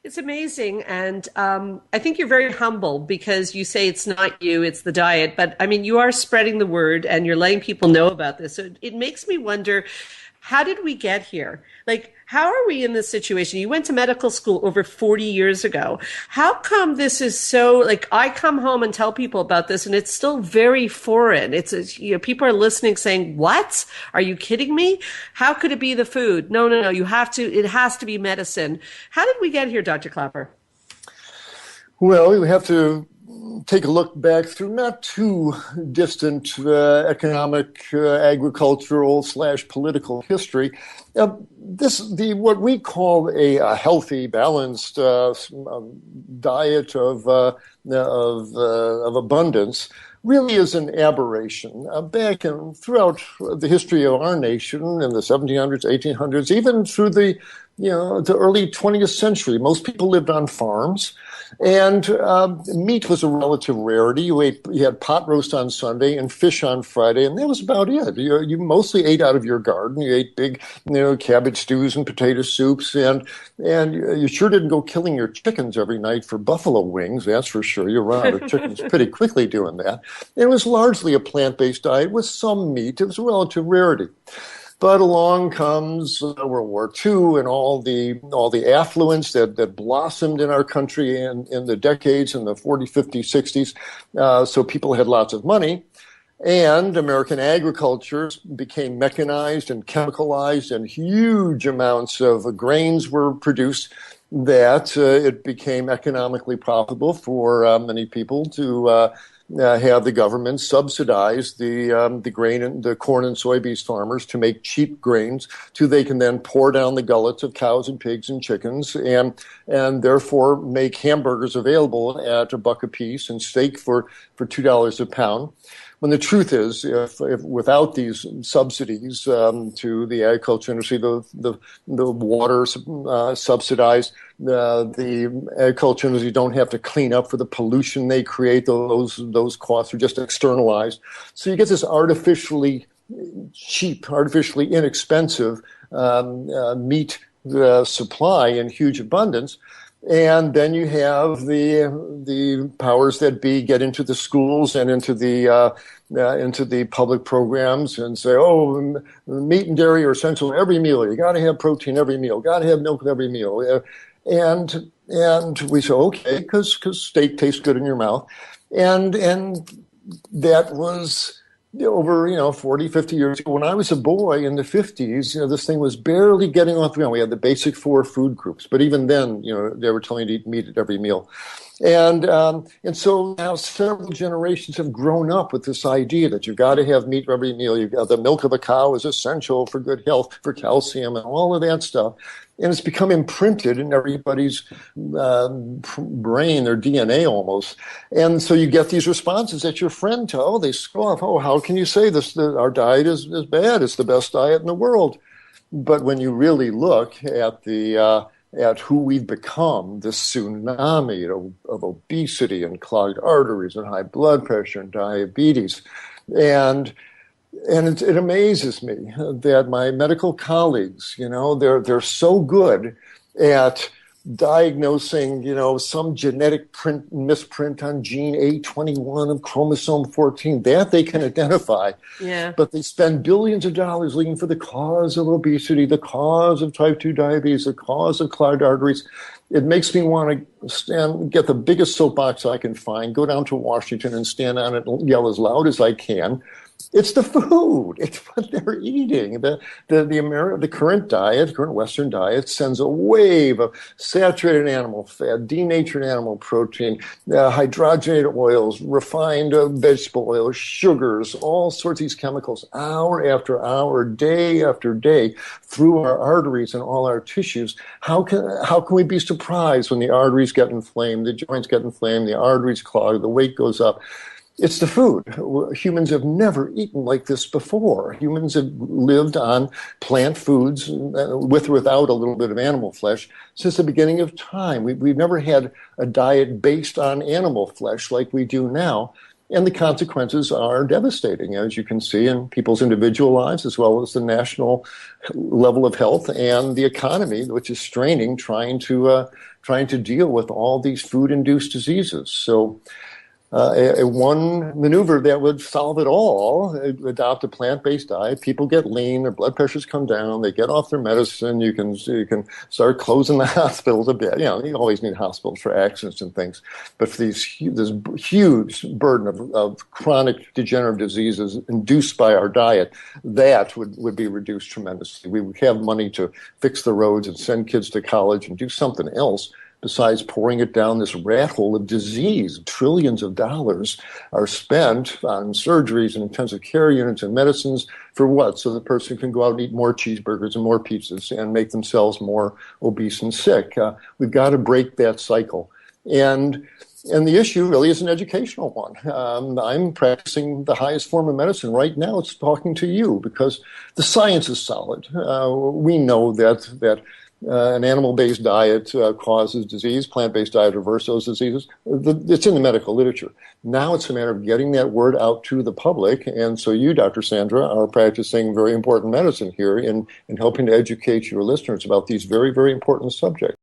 It's amazing. And I think you're very humble because you say it's not you, it's the diet. But I mean, you are spreading the word and you're letting people know about this. So it makes me wonder, how did we get here? Like, how are we in this situation? You went to medical school over 40 years ago. How come this is so, like, I come home and tell people about this and it's still very foreign. People are listening saying, what? Are you kidding me? How could it be the food? No, no, no. It has to be medicine. How did we get here, Dr. Klaper? Well, we have to take a look back through not too distant economic, agricultural / political history. What we call a healthy, balanced diet of abundance really is an aberration. Throughout the history of our nation in the 1700s, 1800s, even through the early 20th century, most people lived on farms. And meat was a relative rarity. You had pot roast on Sunday and fish on Friday, and that was about it. You mostly ate out of your garden. You ate big, cabbage stews and potato soups, and you sure didn't go killing your chickens every night for buffalo wings. That's for sure. You run out of chickens pretty quickly doing that. It was largely a plant-based diet with some meat. It was a relative rarity. But along comes World War II and all the affluence that blossomed in our country in the decades in the 40s, 50s, 60s. So people had lots of money. And American agriculture became mechanized and chemicalized, and huge amounts of grains were produced that it became economically profitable for many people to have the government subsidize the grain and the corn and soybeans farmers to make cheap grains, they can then pour down the gullets of cows and pigs and chickens, and therefore make hamburgers available at $1 a piece and steak for $2 a pound. When the truth is, if without these subsidies to the agriculture industry, the water subsidized, the agriculture industry don't have to clean up for the pollution they create. Those costs are just externalized. So you get this artificially cheap, artificially inexpensive meat supply in huge abundance. And then you have the powers that be get into the schools and into the public programs and say, oh, meat and dairy are essential in every meal. You got to have protein every meal. Got to have milk with every meal. And we say, okay, because steak tastes good in your mouth. And that was over 40, 50 years ago. When I was a boy in the 50s, this thing was barely getting off the ground. We had the basic 4 food groups, but even then, they were telling you to eat meat at every meal. And so now several generations have grown up with this idea that you've got to have meat for every meal. The milk of a cow is essential for good health, for calcium, and all of that stuff. And it's become imprinted in everybody's brain, their DNA almost. And so you get these responses that your friend they scoff. Oh, how can you say this? Our diet is bad. It's the best diet in the world. But when you really look at who we've become, this tsunami of obesity and clogged arteries and high blood pressure and diabetes, and it amazes me that my medical colleagues, they're so good at diagnosing, some genetic misprint on gene A21 of chromosome 14 that they can identify. Yeah. But they spend billions of dollars looking for the cause of obesity, the cause of type 2 diabetes, the cause of clogged arteries. It makes me want to get the biggest soapbox I can find, go down to Washington and stand on it and yell as loud as I can. It's the food. It's what they're eating. The current Western diet sends a wave of saturated animal fat, denatured animal protein, hydrogenated oils, refined vegetable oils, sugars, all sorts of these chemicals, hour after hour, day after day, through our arteries and all our tissues. How can we be surprised when the arteries get inflamed, the joints get inflamed, the arteries clog, the weight goes up? It's the food. Humans have never eaten like this before. Humans have lived on plant foods with or without a little bit of animal flesh since the beginning of time. We've never had a diet based on animal flesh like we do now. And the consequences are devastating, as you can see in people's individual lives, as well as the national level of health and the economy, which is straining, trying to deal with all these food-induced diseases. So one maneuver that would solve it all, adopt a plant-based diet. People get lean, their blood pressures come down, they get off their medicine. You can start closing the hospitals a bit. You always need hospitals for accidents and things, but for this huge burden of chronic degenerative diseases induced by our diet, that would be reduced tremendously. We would have money to fix the roads and send kids to college and do something else besides pouring it down this rat hole of disease. Trillions of dollars are spent on surgeries and intensive care units and medicines for what? So the person can go out and eat more cheeseburgers and more pizzas and make themselves more obese and sick. We've got to break that cycle. And the issue really is an educational one. I'm practicing the highest form of medicine right now. It's talking to you because the science is solid. We know that an animal-based diet causes disease. Plant-based diet reverses those diseases. It's in the medical literature. Now it's a matter of getting that word out to the public. And so you, Dr. Sandra, are practicing very important medicine here in helping to educate your listeners about these very, very important subjects.